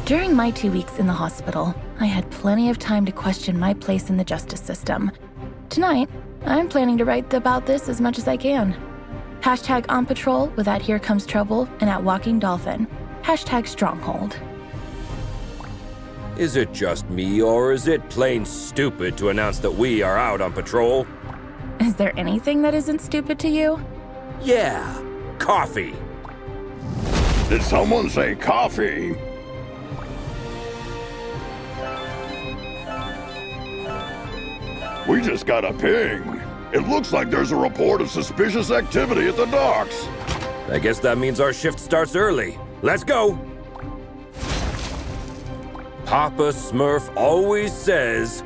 During my 2 weeks in the hospital, I had plenty of time to question my place in the justice system. Tonight, I'm planning to write about this as much as I can. Hashtag on patrol with at Here Comes Trouble and at Walking Dolphin. Hashtag Stronghold. Is it just me, or is it plain stupid to announce that we are out on patrol? Is there anything that isn't stupid to you? Yeah, coffee. Did someone say coffee? We just got a ping. It looks like there's a report of suspicious activity at the docks. I guess that means our shift starts early. Let's go! Papa Smurf always says...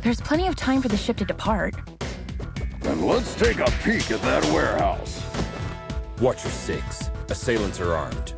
There's plenty of time for the ship to depart. Then let's take a peek at that warehouse. Watch your six. Assailants are armed.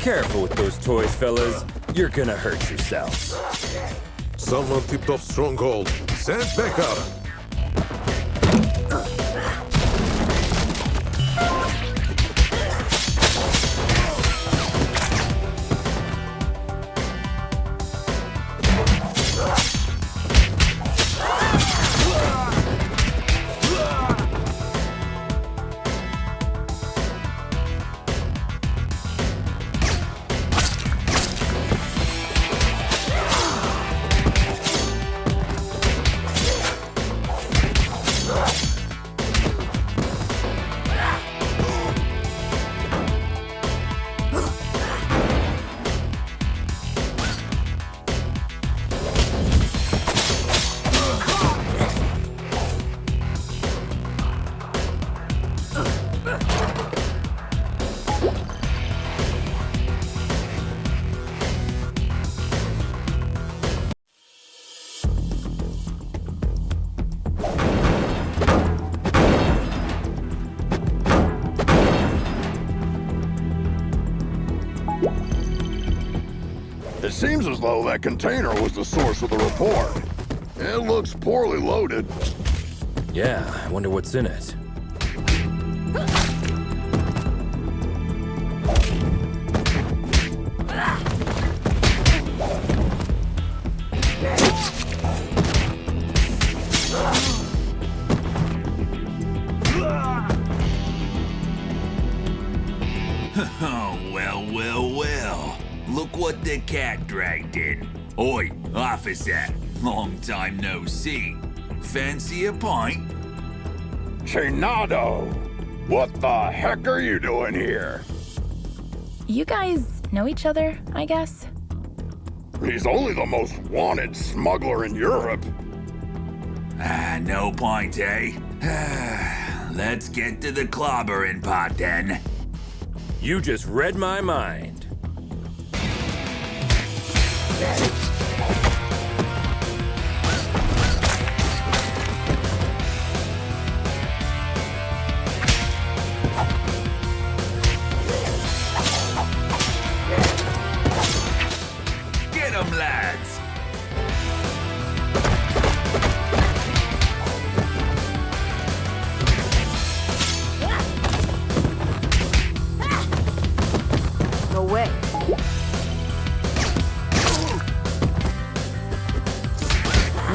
Careful with those toys, fellas. You're gonna hurt yourselves. Someone tipped off Stronghold. Send backup. It seems as though that container was the source of the report. It looks poorly loaded. Yeah, I wonder what's in it. Oh, well. Look what the cat dragged in. Oi, officer. Long time no see. Fancy a pint? Chinado! What the heck are you doing here? You guys know each other, I guess? He's only the most wanted smuggler in Europe. No point, eh? Let's get to the clobbering pot then. You just read my mind. Get 'em, lads! No way.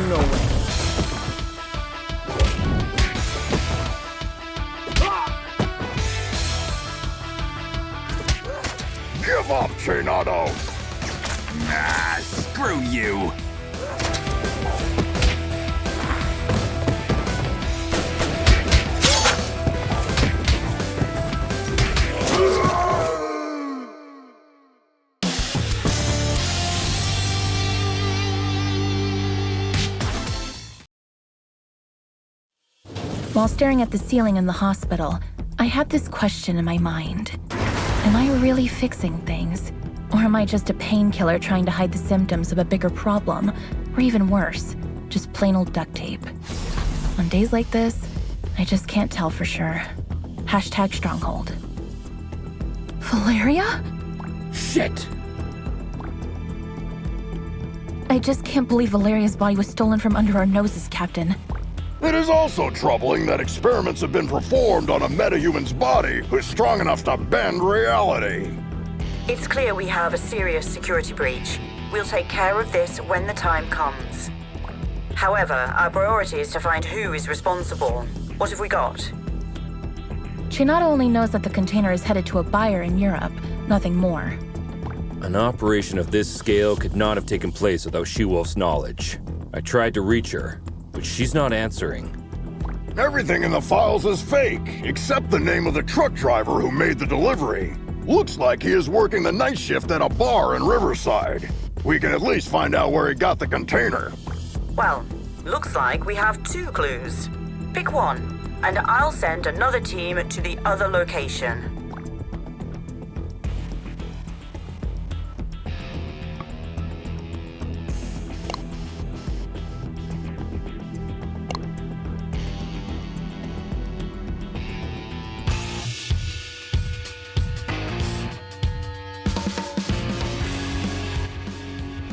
No way. Give up, Chinado! Ah, screw you! While staring at the ceiling in the hospital, I had this question in my mind. Am I really fixing things? Or am I just a painkiller trying to hide the symptoms of a bigger problem? Or even worse, just plain old duct tape? On days like this, I just can't tell for sure. Hashtag Stronghold. Valeria? Shit! I just can't believe Valeria's body was stolen from under our noses, Captain. It is also troubling that experiments have been performed on a metahuman's body who's strong enough to bend reality. It's clear we have a serious security breach. We'll take care of this when the time comes. However, our priority is to find who is responsible. What have we got? Chinado only knows that the container is headed to a buyer in Europe, nothing more. An operation of this scale could not have taken place without She-Wolf's knowledge. I tried to reach her, but she's not answering. Everything in the files is fake, except the name of the truck driver who made the delivery. Looks like he is working the night shift at a bar in Riverside. We can at least find out where he got the container. Well, looks like we have 2 clues. Pick one, and I'll send another team to the other location.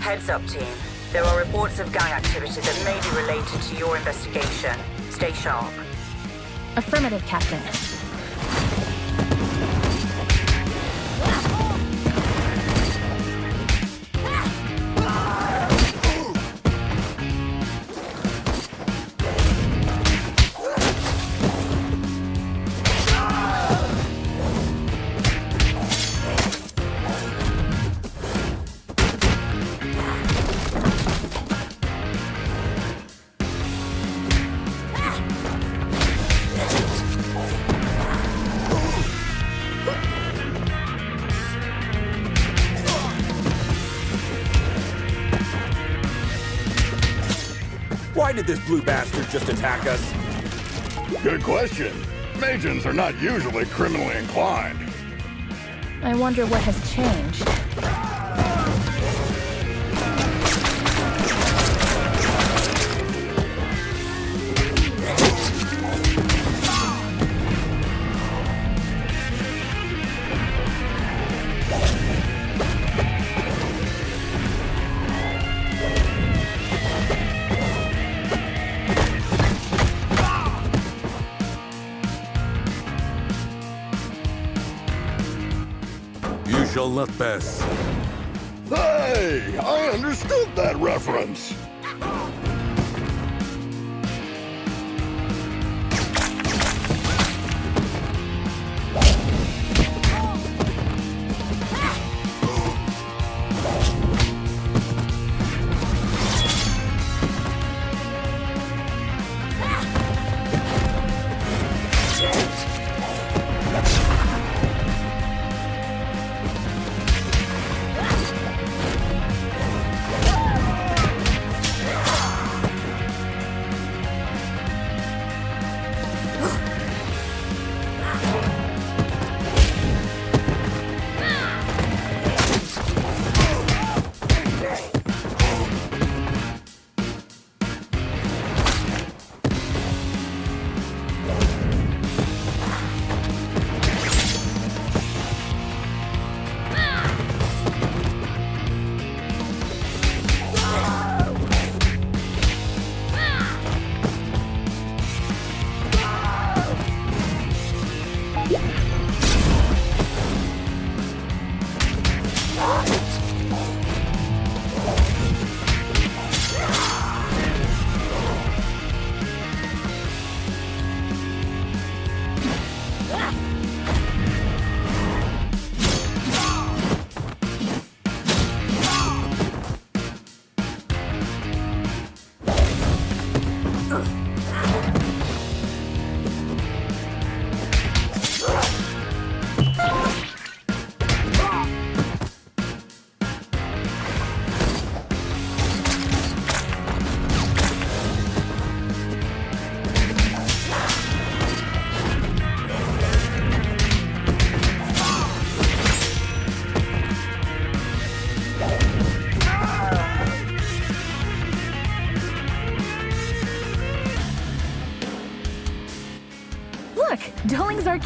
Heads up, team. There are reports of gang activity that may be related to your investigation. Stay sharp. Affirmative, Captain. Why did this blue bastard just attack us? Good question. Magians are not usually criminally inclined. I wonder what has changed. Shall not pass. Hey, I understood that reference.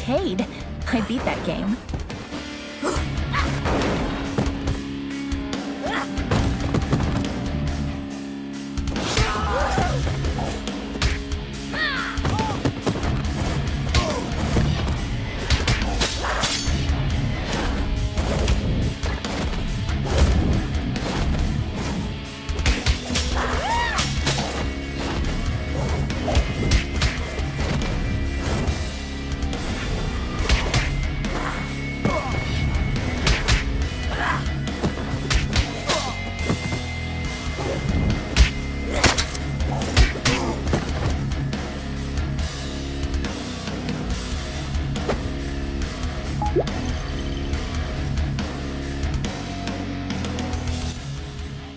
arcade. I beat that game.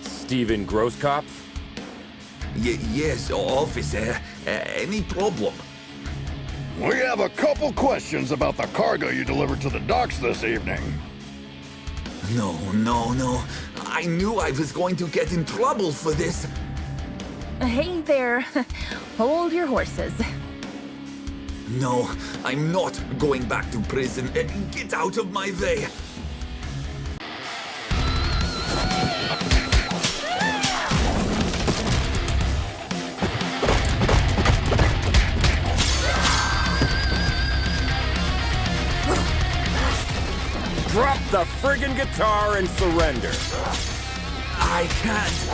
Steven Grosskopf? Yes, officer. Any problem? We have a couple questions about the cargo you delivered to the docks this evening. No. I knew I was going to get in trouble for this. Hey there. Hold your horses. No, I'm not going back to prison. Get out of my way. Drop the friggin' guitar and surrender. I can't.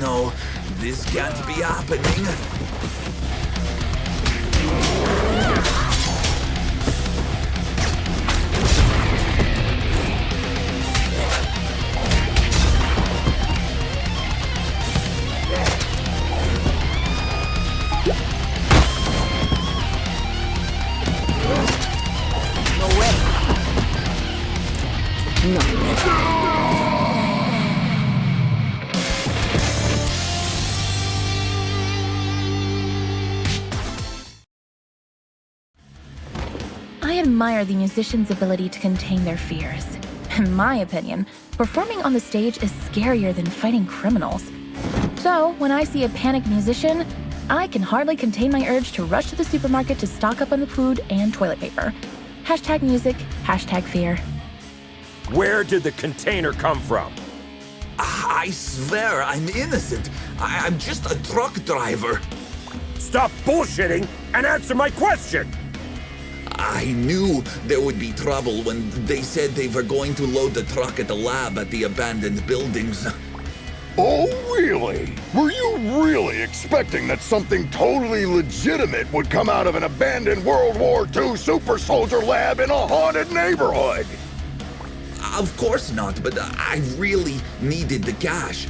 No. This can't be happening. No way. No. I admire the musician's ability to contain their fears. In my opinion, performing on the stage is scarier than fighting criminals. So, when I see a panicked musician, I can hardly contain my urge to rush to the supermarket to stock up on the food and toilet paper. #music, #fear. Where did the container come from? I swear I'm innocent. I'm just a truck driver. Stop bullshitting and answer my question! I knew there would be trouble when they said they were going to load the truck at the lab at the abandoned buildings. Oh, really? Were you really expecting that something totally legitimate would come out of an abandoned World War II super soldier lab in a haunted neighborhood? Of course not, but I really needed the cash.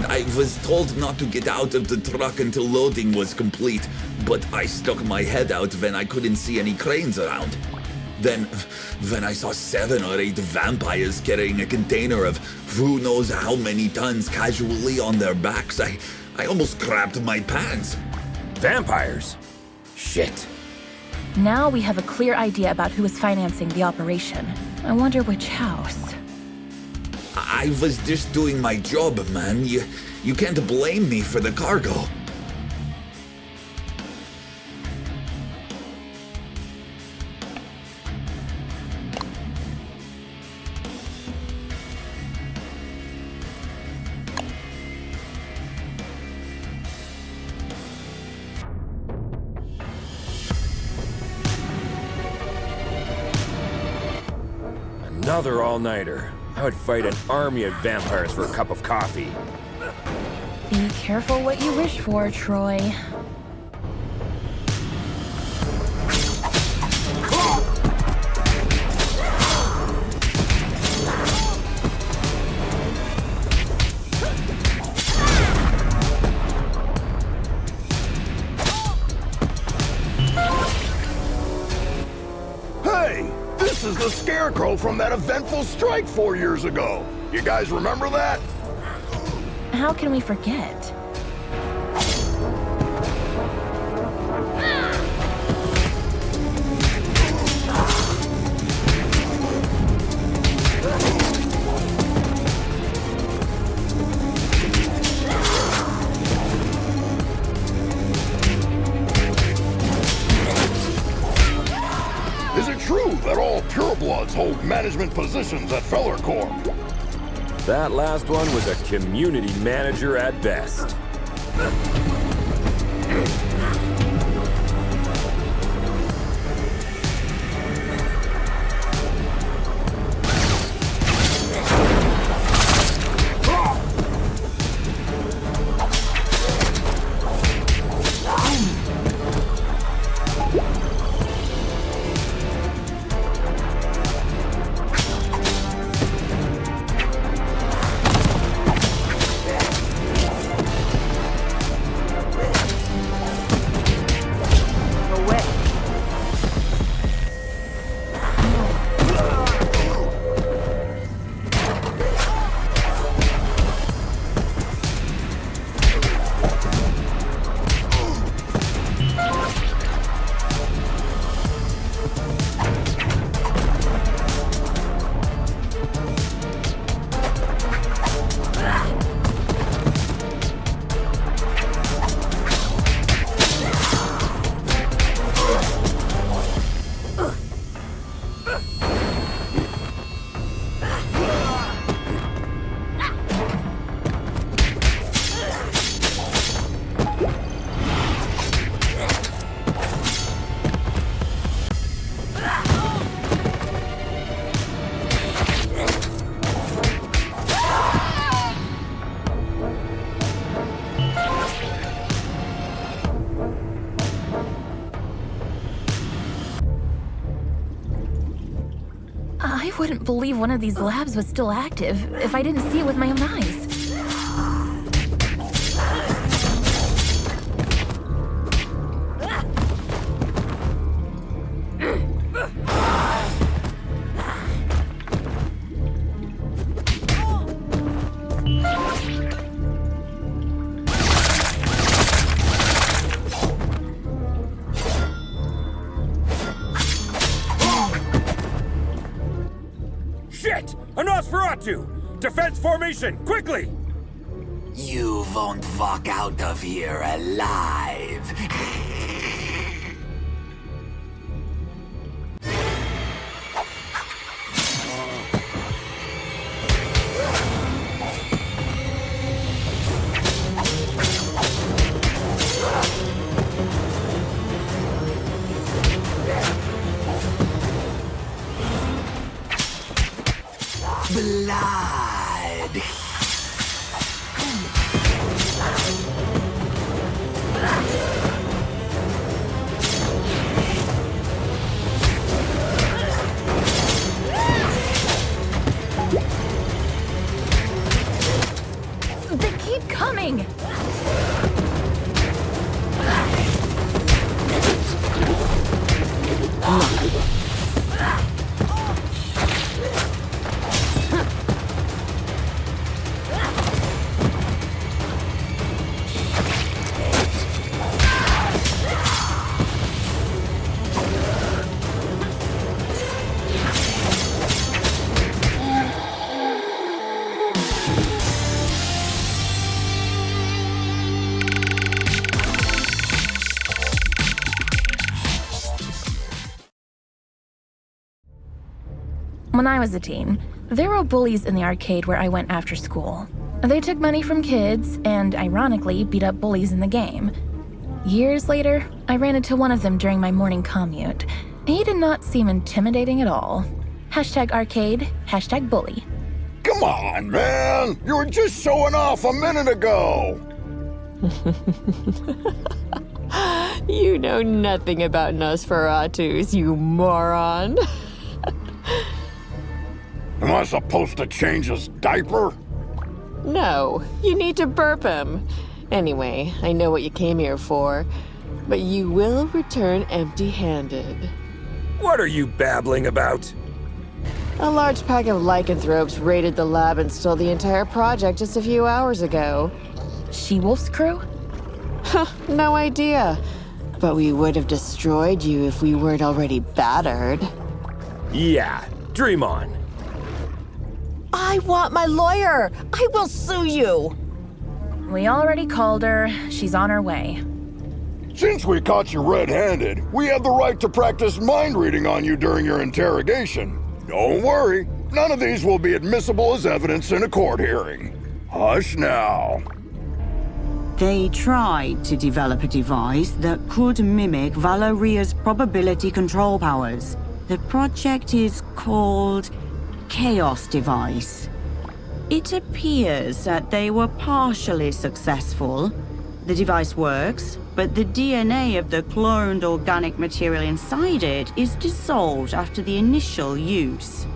I was told not to get out of the truck until loading was complete, but I stuck my head out when I couldn't see any cranes around. Then, when I saw 7 or 8 vampires carrying a container of who knows how many tons casually on their backs, I almost crapped my pants. Vampires? Shit. Now we have a clear idea about who is financing the operation. I wonder which house. I was just doing my job, man. You can't blame me for the cargo. Another all-nighter. I would fight an army of vampires for a cup of coffee. Be careful what you wish for, Troy. Hey, this is the scary scarecrow from that eventful strike 4 years ago. You guys remember that? How can we forget? Is it true that all purebloods hold management positions at Feller Corp? That last one was a community manager at best. I wouldn't believe one of these labs was still active if I didn't see it with my own eyes. Shit! A Nosferatu! Defense formation, quickly! You won't walk out of here alive. Blood. They keep coming! When I was a teen, there were bullies in the arcade where I went after school. They took money from kids and, ironically, beat up bullies in the game. Years later, I ran into one of them during my morning commute. He did not seem intimidating at all. #arcade, #bully. Come on, man! You were just showing off a minute ago! You know nothing about Nosferatus, you moron. Am I supposed to change his diaper? No, you need to burp him. Anyway, I know what you came here for, but you will return empty-handed. What are you babbling about? A large pack of lycanthropes raided the lab and stole the entire project just a few hours ago. She-Wolf's crew? No idea. But we would have destroyed you if we weren't already battered. Yeah, dream on. I want my lawyer! I will sue you! We already called her. She's on her way. Since we caught you red-handed, we have the right to practice mind reading on you during your interrogation. Don't worry, none of these will be admissible as evidence in a court hearing. Hush now. They tried to develop a device that could mimic Valeria's probability control powers. The project is called Chaos Device. It appears that they were partially successful. The device works, but the DNA of the cloned organic material inside it is dissolved after the initial use.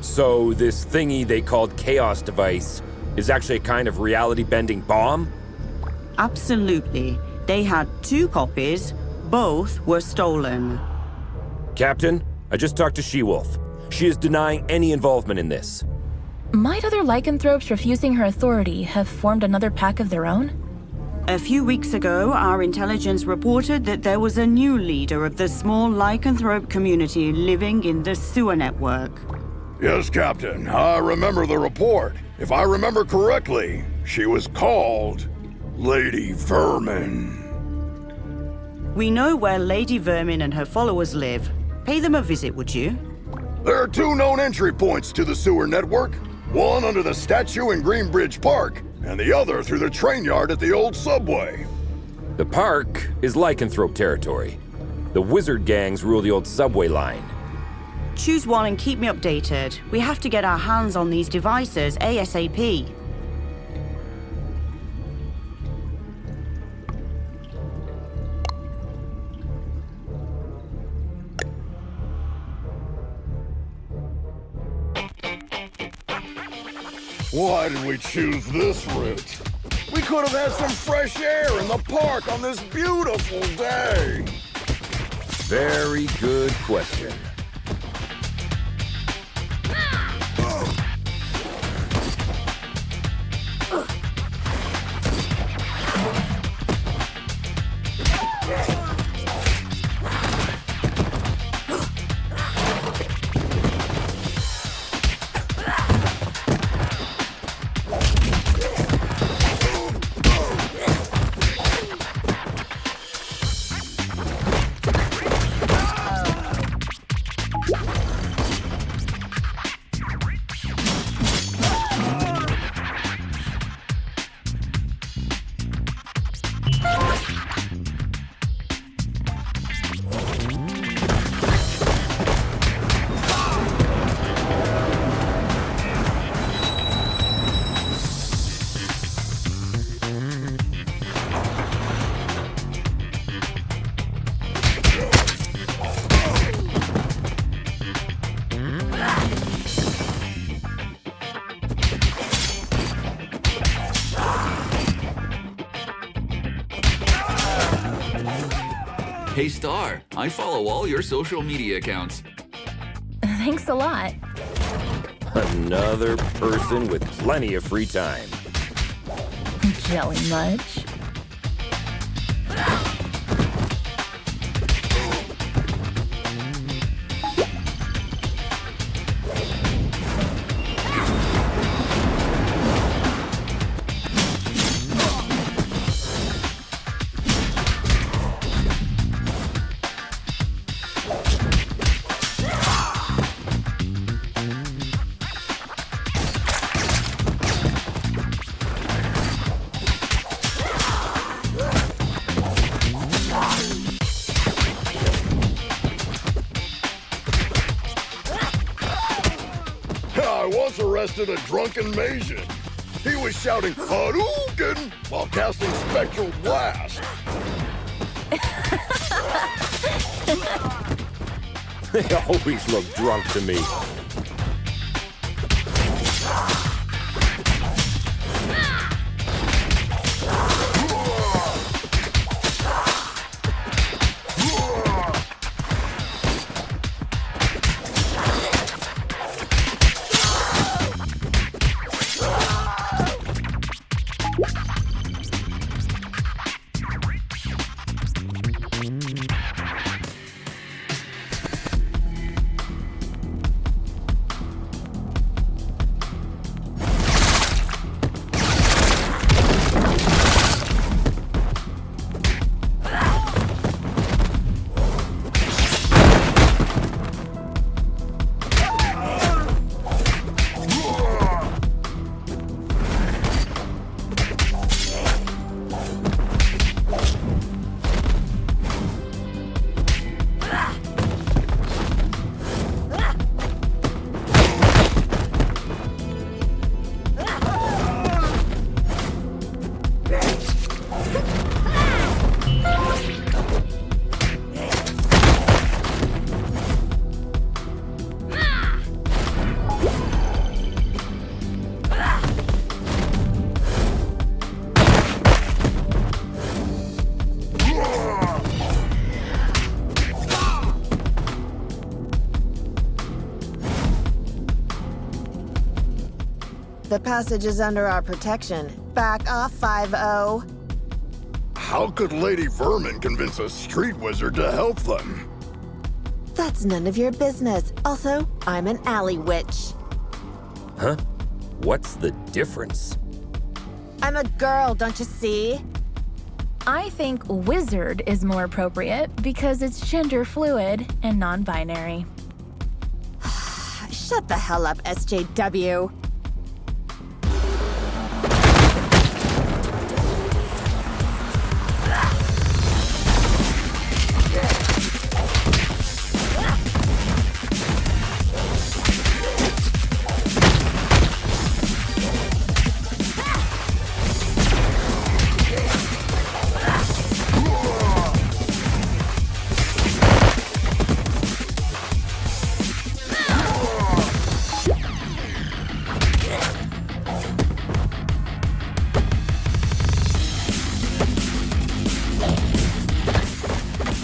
So this thingy they called Chaos Device is actually a kind of reality-bending bomb? Absolutely. They had 2 copies. Both were stolen. Captain, I just talked to She-Wolf. She is denying any involvement in this. Might other lycanthropes refusing her authority have formed another pack of their own? A few weeks ago, our intelligence reported that there was a new leader of the small lycanthrope community living in the sewer network. Yes, Captain, I remember the report. If I remember correctly, she was called Lady Vermin. We know where Lady Vermin and her followers live. Pay them a visit, would you? There are 2 known entry points to the sewer network. One under the statue in Greenbridge Park, and the other through the train yard at the old subway. The park is lycanthrope territory. The wizard gangs rule the old subway line. Choose one and keep me updated. We have to get our hands on these devices ASAP. Why did we choose this route? We could have had some fresh air in the park on this beautiful day. Very good question. Hey Star, I follow all your social media accounts. Thanks a lot. Another person with plenty of free time. Jelly much? I once arrested a drunken Maysian. He was shouting Hadouken while casting spectral blast. They always look drunk to me. the passage is under our protection. Back off, 5-0. How could Lady Vermin convince a street wizard to help them? That's none of your business. Also, I'm an alley witch. Huh? What's the difference? I'm a girl, don't you see? I think wizard is more appropriate because it's gender fluid and non-binary. Shut the hell up, SJW.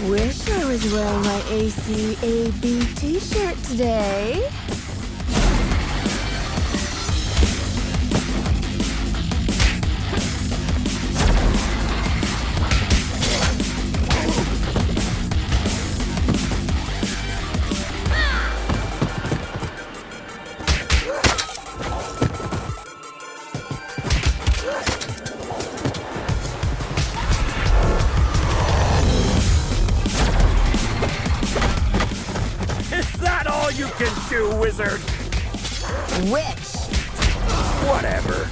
Wish I was wearing my ACAB t-shirt today. Wizard! Witch! Whatever.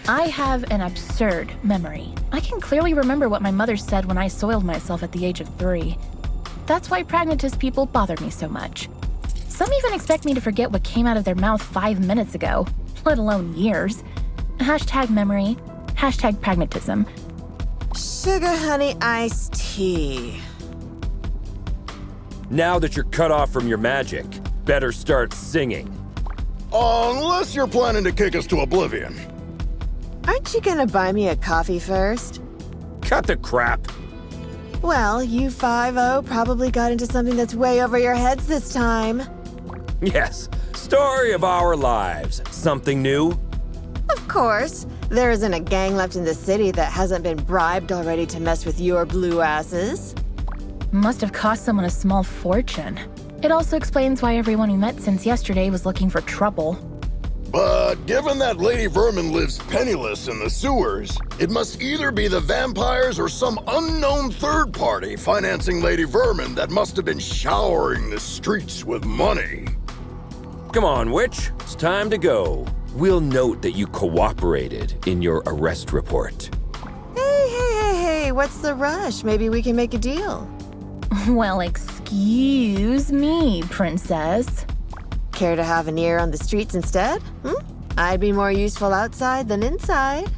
I have an absurd memory. I can clearly remember what my mother said when I soiled myself at the age of 3. That's why pragmatist people bother me so much. Some even expect me to forget what came out of their mouth 5 minutes ago, let alone years. Hashtag memory, hashtag pragmatism. Sugar honey iced tea. Now that you're cut off from your magic, better start singing. Unless you're planning to kick us to oblivion. Aren't you gonna buy me a coffee first? Cut the crap. Well, you 5-0 probably got into something that's way over your heads this time. Yes, story of our lives. Something new? Of course. There isn't a gang left in the city that hasn't been bribed already to mess with your blue asses. Must have cost someone a small fortune. It also explains why everyone we met since yesterday was looking for trouble. But given that Lady Vermin lives penniless in the sewers, it must either be the vampires or some unknown third party financing Lady Vermin that must have been showering the streets with money. Come on, witch. It's time to go. We'll note that you cooperated in your arrest report. Hey, what's the rush? Maybe we can make a deal. Well, excuse me, princess. Care to have an ear on the streets instead? I'd be more useful outside than inside.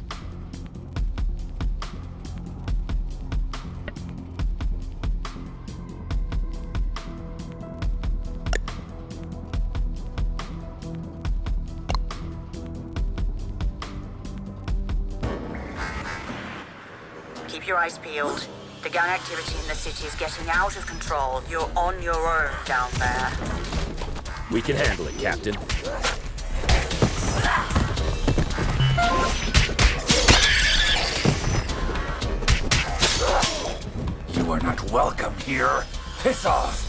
Keep your eyes peeled. The gang activity in the city is getting out of control. You're on your own down there. We can handle it, Captain. You are not welcome here. Piss off!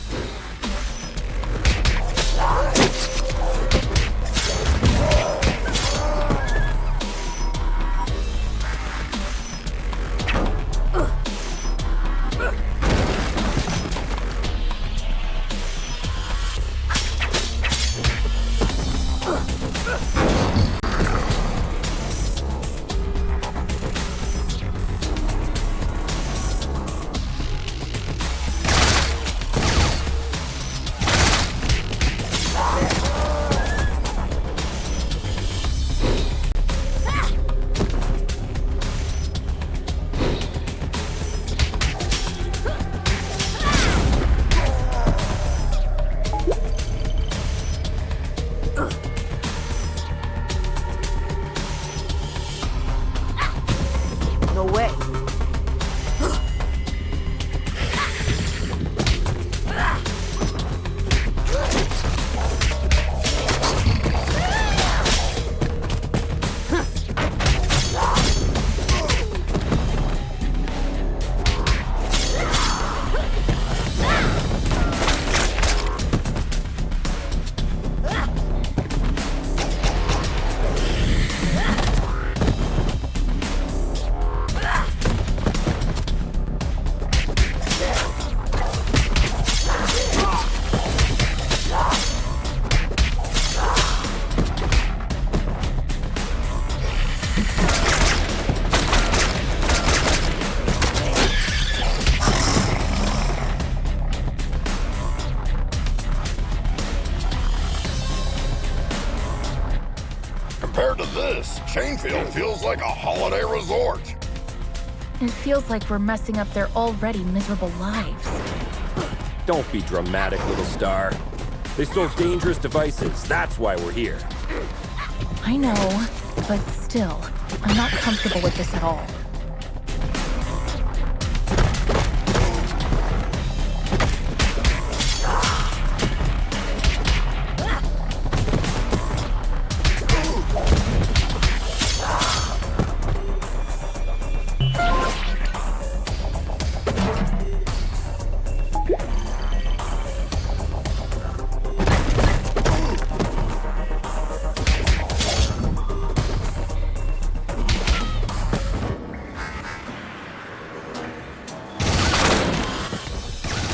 Compared to this, Chainfield feels like a holiday resort. It feels like we're messing up their already miserable lives. Don't be dramatic, little star. They stole dangerous devices. That's why we're here. I know, but still, I'm not comfortable with this at all.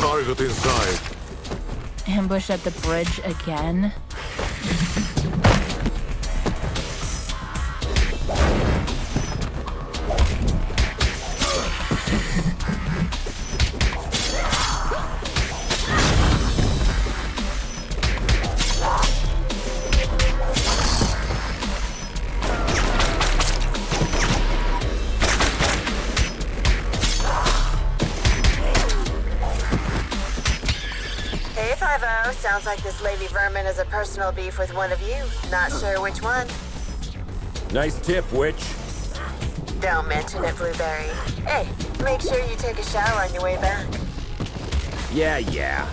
Target inside. Ambush at the bridge again? Hey, 5-0. Sounds like this Lady Vermin has a personal beef with one of you. Not sure which one. Nice tip, witch. Don't mention it, Blueberry. Hey, make sure you take a shower on your way back. Yeah.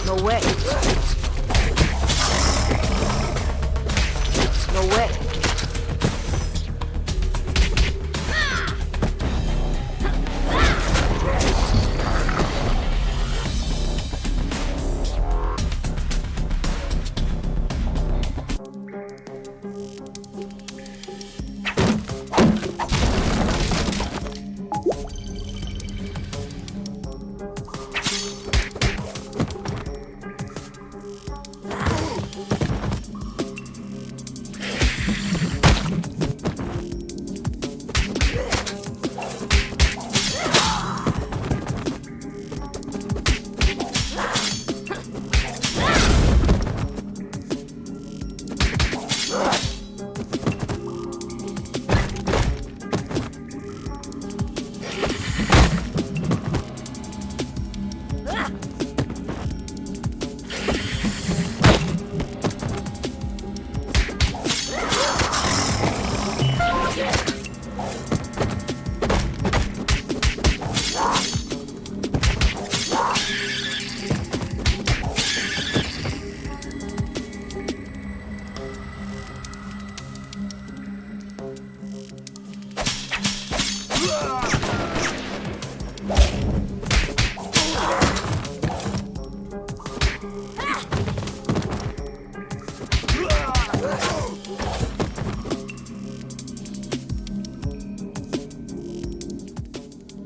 No way. No way.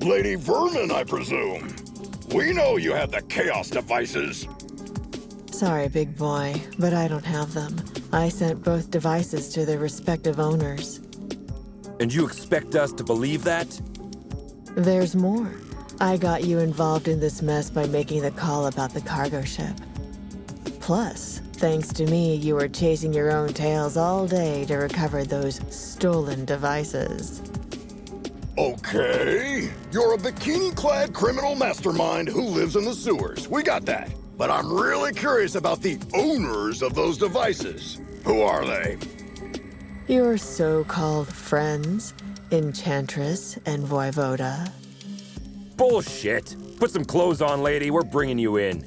Lady Vermin, I presume. We know you have the Chaos devices. Sorry, big boy, but I don't have them. I sent both devices to their respective owners. And you expect us to believe that? There's more. I got you involved in this mess by making the call about the cargo ship. Plus, thanks to me, you were chasing your own tails all day to recover those stolen devices. Okay. You're a bikini-clad criminal mastermind who lives in the sewers. We got that. But I'm really curious about the owners of those devices. Who are they? Your so-called friends, Enchantress and Voivoda. Bullshit. Put some clothes on, lady. We're bringing you in.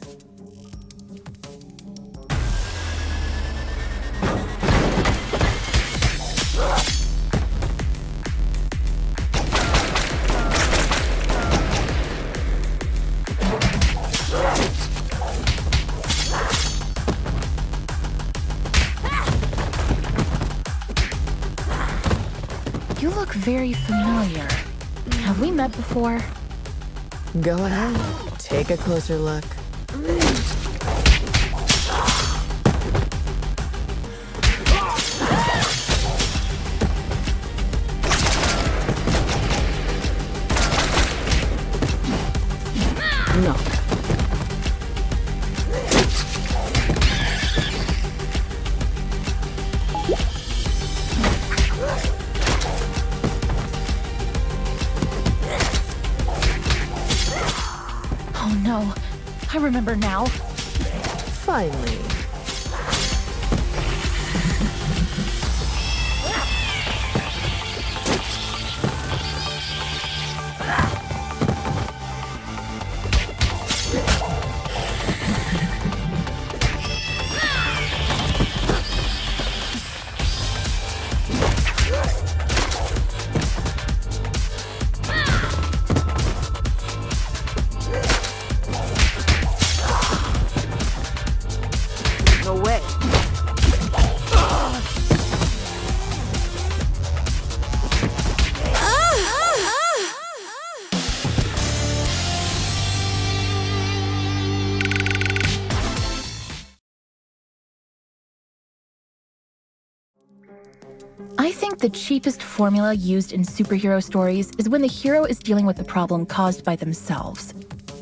very familiar. Have we met before? Go ahead. Take a closer look. No. Oh no. I remember now. Finally. No way. I think the cheapest formula used in superhero stories is when the hero is dealing with a problem caused by themselves.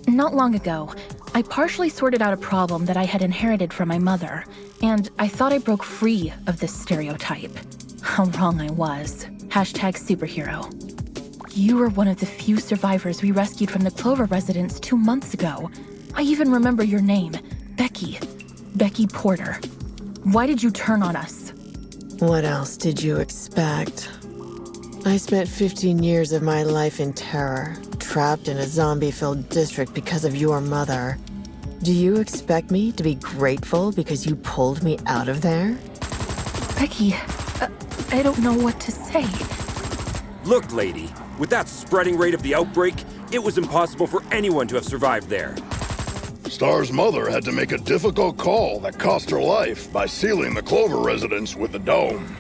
Not long ago, I partially sorted out a problem that I had inherited from my mother, and I thought I broke free of this stereotype. How wrong I was. #superhero. You were one of the few survivors we rescued from the Clover residence 2 months ago. I even remember your name, Becky. Becky Porter. Why did you turn on us? What else did you expect? I spent 15 years of my life in terror, trapped in a zombie-filled district because of your mother. Do you expect me to be grateful because you pulled me out of there? Becky, I don't know what to say. Look, lady, with that spreading rate of the outbreak, it was impossible for anyone to have survived there. Star's mother had to make a difficult call that cost her life by sealing the Clover residence with the dome.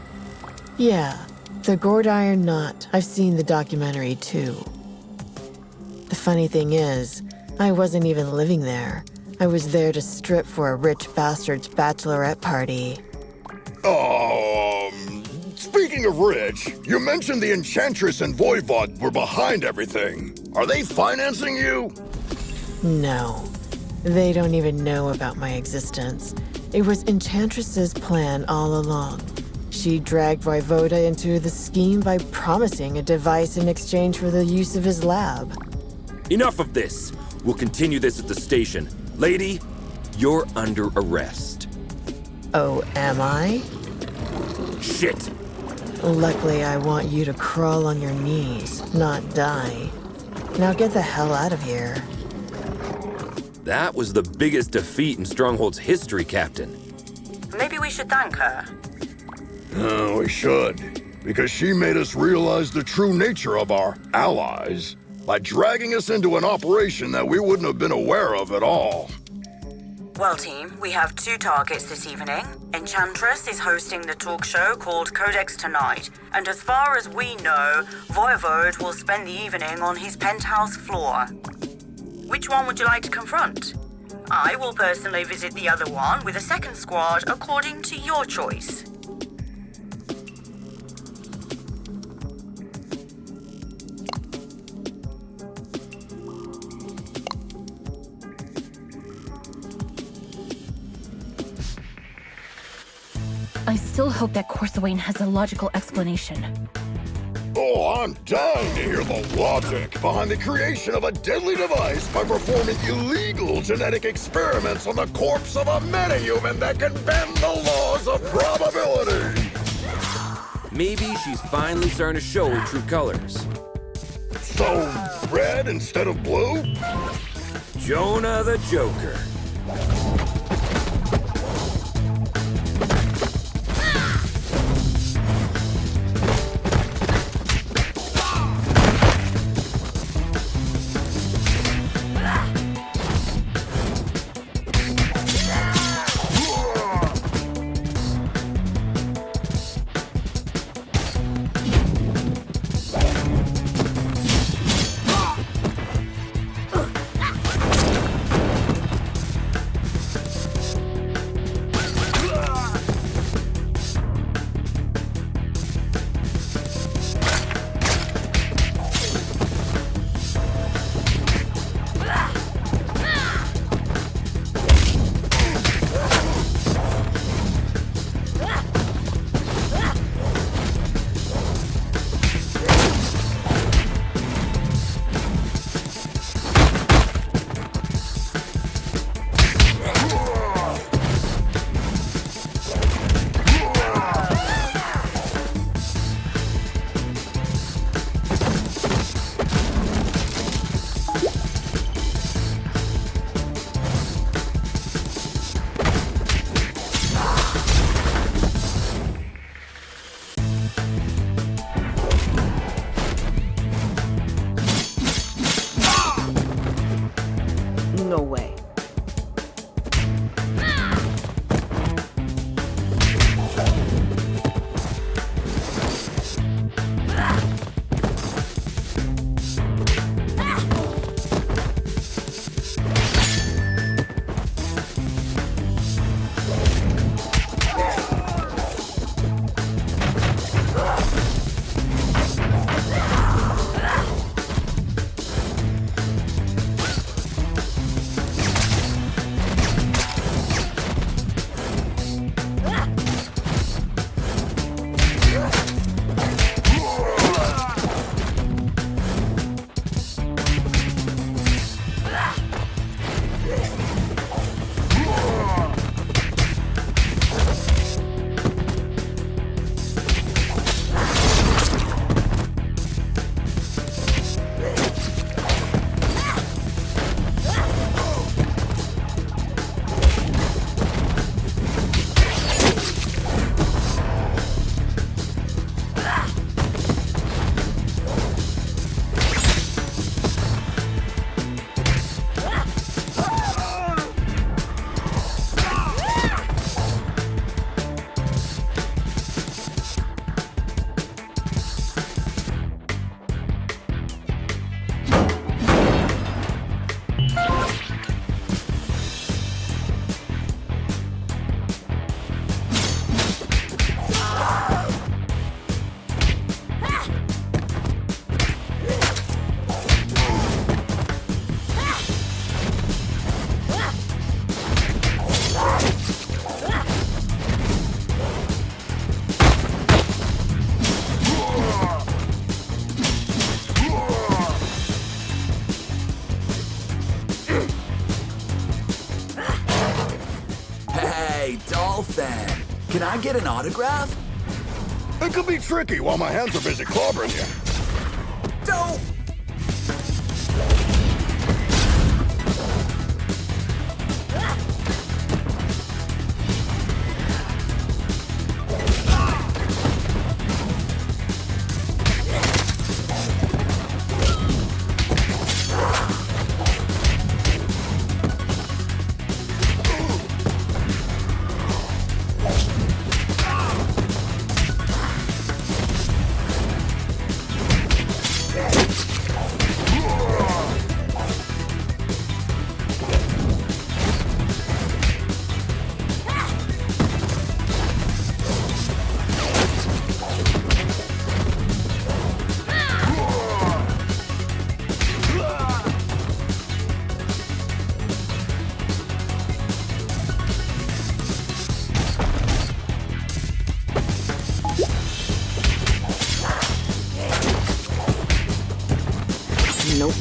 Yeah, the gourd iron knot. I've seen the documentary too. The funny thing is, I wasn't even living there. I was there to strip for a rich bastard's bachelorette party. Speaking of rich, you mentioned the Enchantress and Voivod were behind everything. Are they financing you? No. They don't even know about my existence. It was Enchantress's plan all along. She dragged Voivoda into the scheme by promising a device in exchange for the use of his lab. Enough of this. We'll continue this at the station. Lady, you're under arrest. Oh, am I? Shit! Luckily, I want you to crawl on your knees, not die. Now get the hell out of here. That was the biggest defeat in Stronghold's history, Captain. Maybe we should thank her. We should, because she made us realize the true nature of our allies by dragging us into an operation that we wouldn't have been aware of at all. Well, team, we have 2 targets this evening. Enchantress is hosting the talk show called Codex tonight, and as far as we know, Voivod will spend the evening on his penthouse floor. Which one would you like to confront? I will personally visit the other one with a second squad according to your choice. I still hope that Corsawane has a logical explanation. Oh, I'm dying to hear the logic behind the creation of a deadly device by performing illegal genetic experiments on the corpse of a metahuman that can bend the laws of probability. Maybe she's finally starting to show her true colors. So, red instead of blue? Jonah the Joker. Hey, Dolphin, can I get an autograph? It could be tricky while my hands are busy clobbering you. Don't! Nope.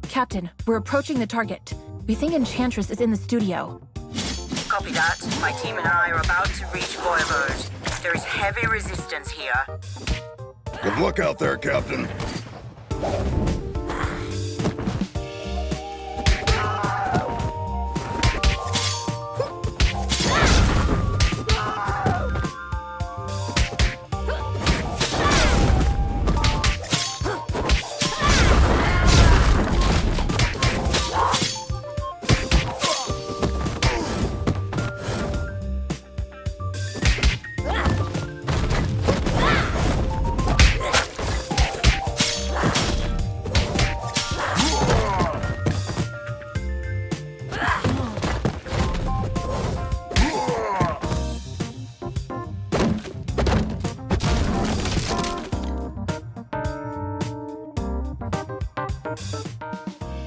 Captain, we're approaching the target. We think Enchantress is in the studio. Copy that. My team and I are about to reach Voivode. There is heavy resistance here. Good luck out there, Captain.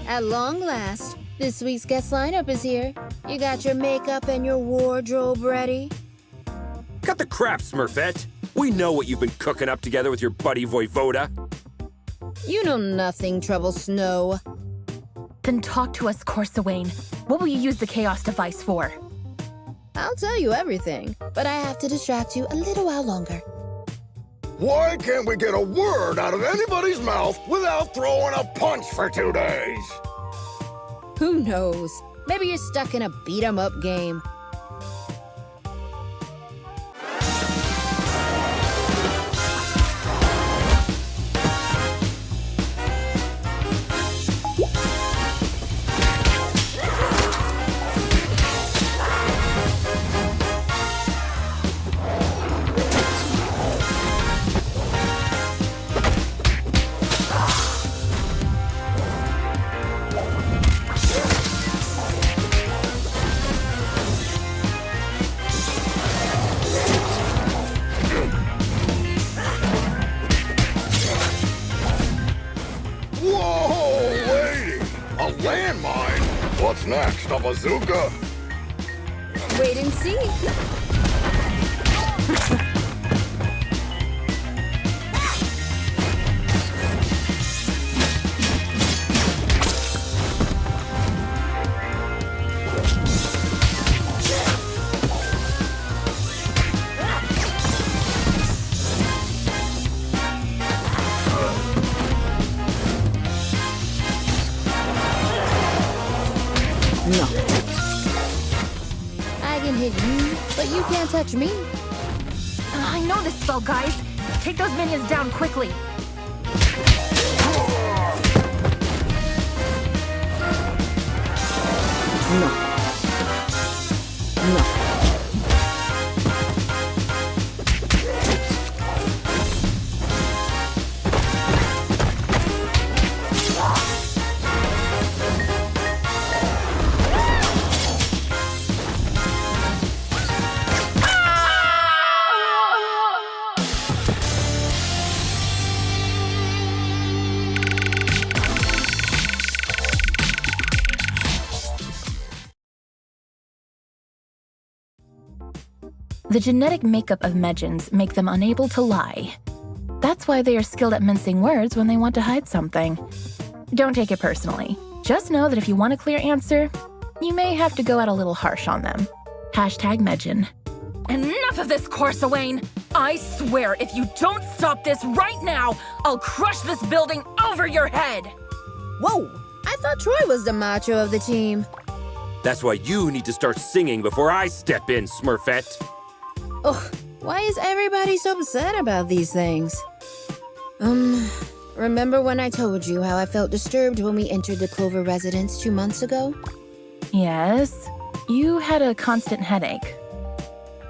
At long last, this week's guest lineup is here. You got your makeup and your wardrobe ready? Cut the crap, Smurfette. We know what you've been cooking up together with your buddy Voivoda. You know nothing, Trouble Snow. Then talk to us, Corsawane. What will you use the Chaos device for? I'll tell you everything, but I have to distract you a little while longer. Why can't we get a word out of anybody's mouth without throwing a punch for 2 days? Who knows? Maybe you're stuck in a beat-em-up game. What's next, a bazooka? Wait and see. No. I can hit you, but you can't touch me. I know this spell, guys. Take those minions down quickly. No. No. The genetic makeup of Medjans make them unable to lie. That's why they are skilled at mincing words when they want to hide something. Don't take it personally. Just know that if you want a clear answer, you may have to go out a little harsh on them. Hashtag Medjan. Enough of this, Corsawane! I swear, if you don't stop this right now, I'll crush this building over your head! Whoa! I thought Troy was the macho of the team. That's why you need to start singing before I step in, Smurfette. Ugh, why is everybody so upset about these things? Remember when I told you how I felt disturbed when we entered the Clover residence 2 months ago? Yes, you had a constant headache.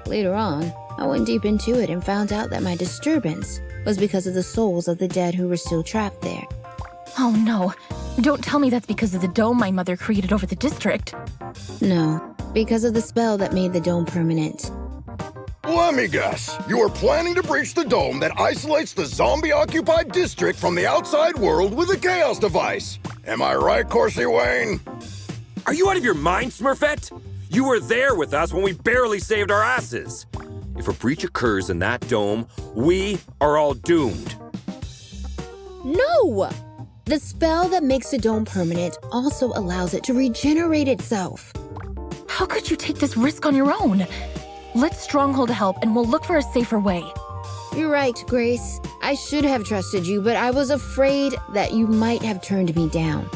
Later on, I went deep into it and found out that my disturbance was because of the souls of the dead who were still trapped there. Oh no, don't tell me that's because of the dome my mother created over the district. No, because of the spell that made the dome permanent. Let me guess. You are planning to breach the dome that isolates the zombie-occupied district from the outside world with a chaos device. Am I right, Corsi Wayne? Are you out of your mind, Smurfette? You were there with us when we barely saved our asses. If a breach occurs in that dome, we are all doomed. No! The spell that makes the dome permanent also allows it to regenerate itself. How could you take this risk on your own? Let Stronghold help and we'll look for a safer way. You're right, Grace. I should have trusted you, but I was afraid that you might have turned me down.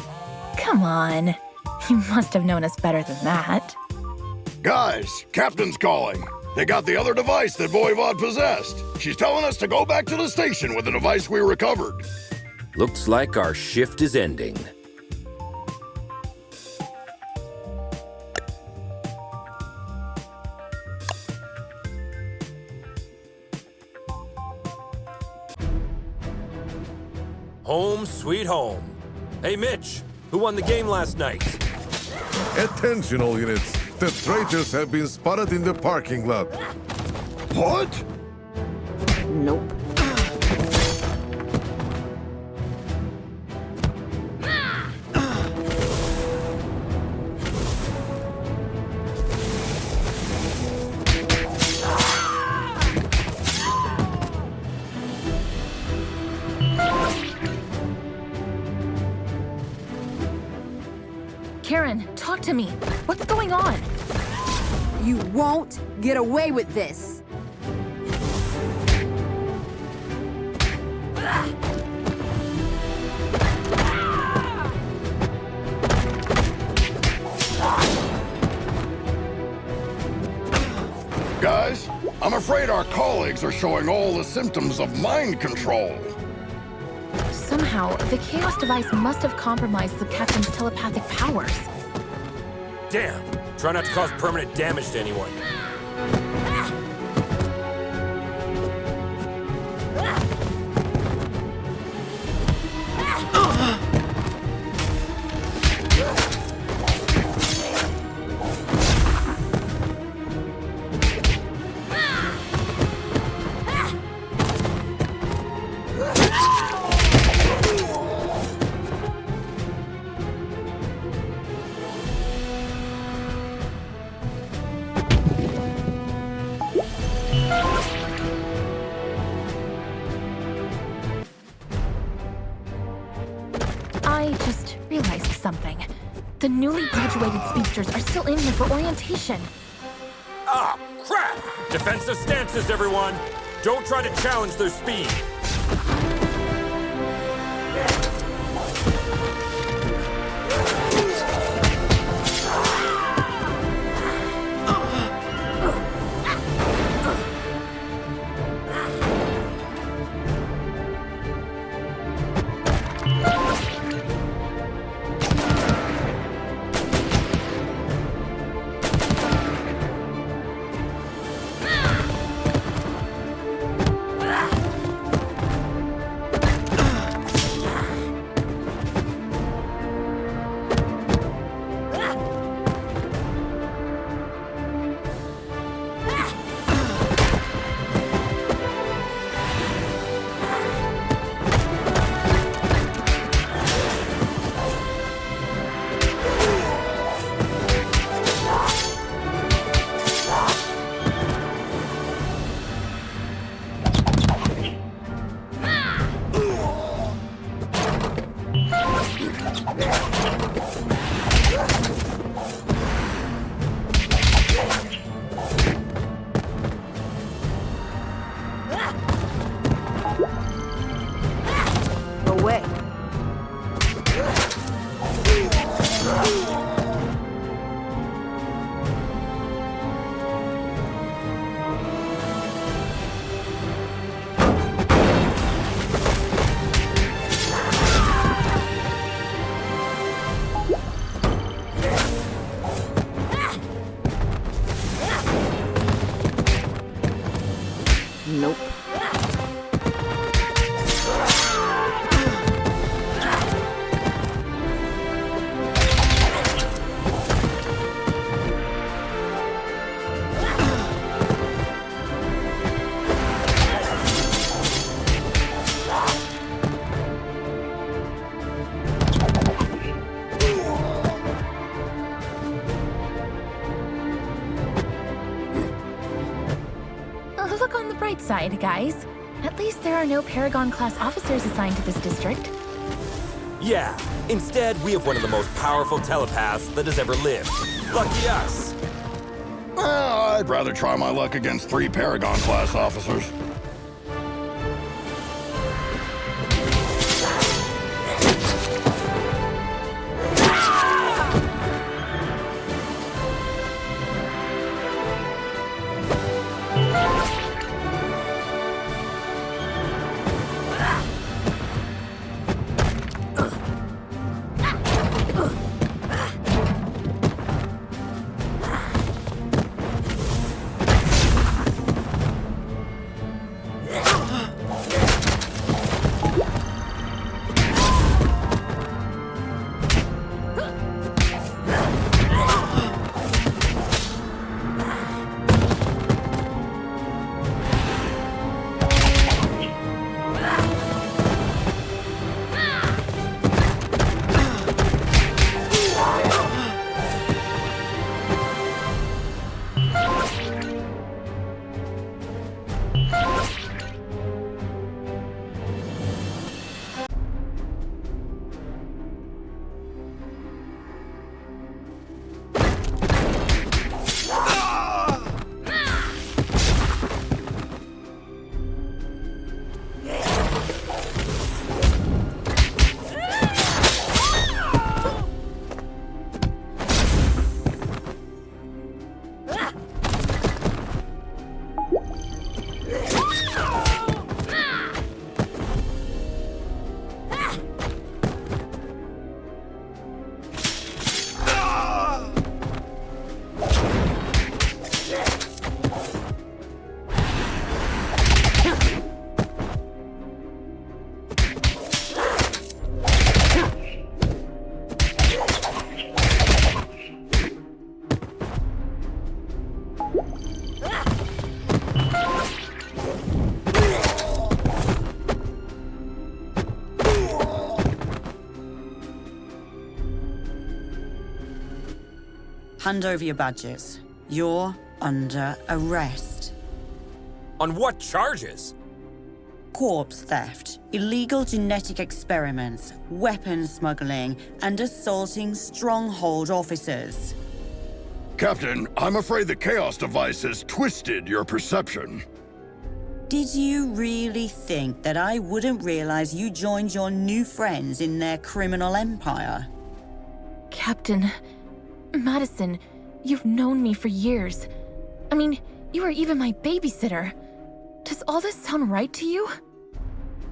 Come on. You must have known us better than that. Guys, Captain's calling. They got the other device that Voivod possessed. She's telling us to go back to the station with the device we recovered. Looks like our shift is ending. Home sweet home. Hey, Mitch, who won the game last night? Attention, all units. The traitors have been spotted in the parking lot. What? Nope. Karen, talk to me. What's going on? You won't get away with this. Guys, I'm afraid our colleagues are showing all the symptoms of mind control. Somehow, the chaos device must have compromised the captain's telepathic powers. Damn! Try not to cause permanent damage to anyone. I just realized something. The newly graduated speedsters are still in here for orientation. Ah, crap! Defensive stances, everyone! Don't try to challenge their speed. Nope. Look on the bright side, guys. At least there are no Paragon-class officers assigned to this district. Yeah, instead we have one of the most powerful telepaths that has ever lived. Lucky us. I'd rather try my luck against 3 Paragon-class officers. Hand over your badges. You're under arrest. On what charges? Corpse theft, illegal genetic experiments, weapons smuggling, and assaulting Stronghold officers. Captain, I'm afraid the Chaos device has twisted your perception. Did you really think that I wouldn't realize you joined your new friends in their criminal empire? Captain, Madison, you've known me for years. I mean, you were even my babysitter. Does all this sound right to you?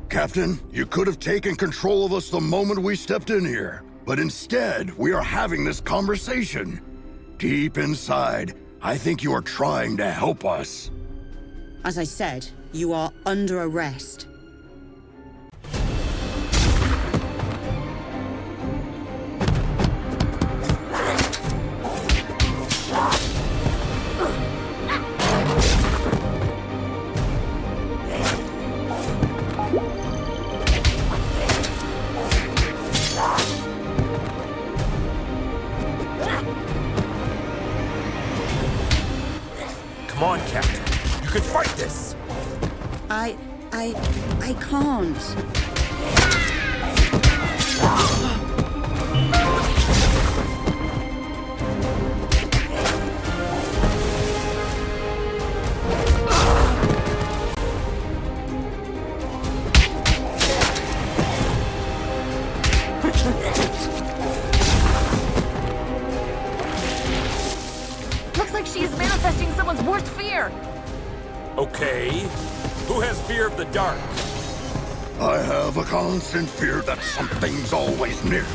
Captain, you could have taken control of us the moment we stepped in here. But instead, we are having this conversation. Deep inside, I think you are trying to help us. As I said, you are under arrest. Come on, Captain. You can fight this. I can't. Looks like she is manifesting someone's worst fear. Okay. Who has fear of the dark? I have a constant fear that something's always near.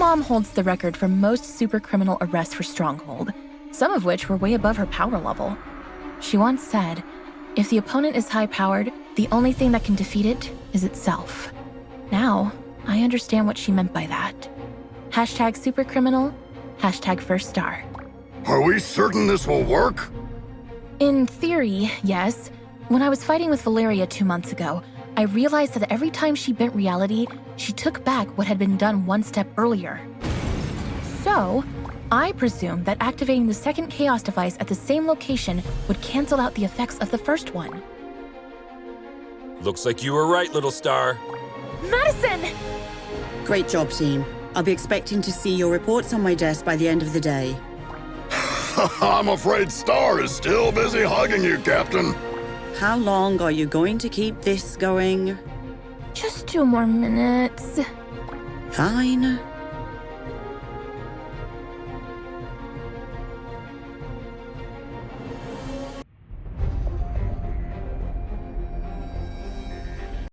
mom holds the record for most supercriminal arrests for Stronghold, some of which were way above her power level. She once said, if the opponent is high-powered, the only thing that can defeat it is itself. Now, I understand what she meant by that. Hashtag supercriminal, hashtag first star. Are we certain this will work? In theory, yes. When I was fighting with Valeria 2 months ago, I realized that every time she bent reality, she took back what had been done one step earlier. So, I presume that activating the second chaos device at the same location would cancel out the effects of the first one. Looks like you were right, little star. Madison! Great job, team. I'll be expecting to see your reports on my desk by the end of the day. I'm afraid Star is still busy hugging you, Captain. How long are you going to keep this going? Just 2 more minutes. Fine.